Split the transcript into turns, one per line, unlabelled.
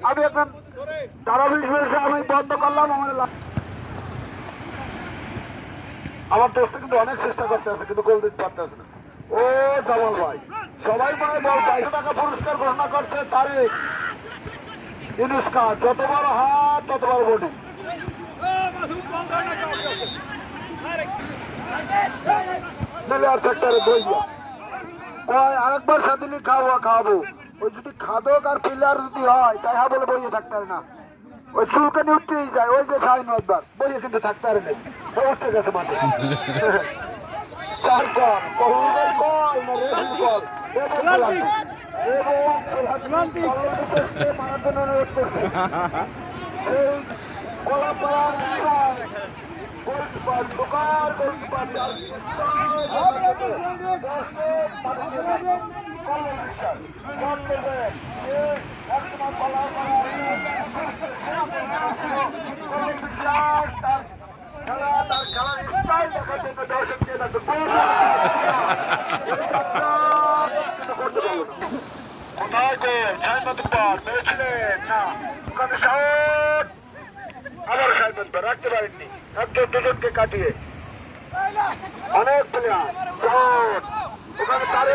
আমি এখন ধারাবাহিক আমি বন্ধ করলাম। আমার দোস্ত কিন্তু অনেক চেষ্টা করতে আছে, কিন্তু গোল দিতে পারতেছে না। ও জামাল ভাই, সবাই মনে হয় বল 500 টাকা পুরস্কার ঘোষণা করছে তারিখ ইনুস্কা। যত বড় হাত তত বড় বডি। আরেকবার সাদিনী খাওয়াবো। ওই যদি খাদক আর প্লেয়ার যদি হয় তাই বলে বইয়ে থাকতে পারে না। ওই চুলকানি উঠতেই যায়। ওই যে শাহিন একবার বইয়ে কিন্তু থাকতে পারে না, উঠতে গেছে মাঠে। চার কল কল না রেশন কল রাখতে পারেননি, একজন দুজনকে কাটিয়ে অনেক প্লেয়ার ওখানে তারে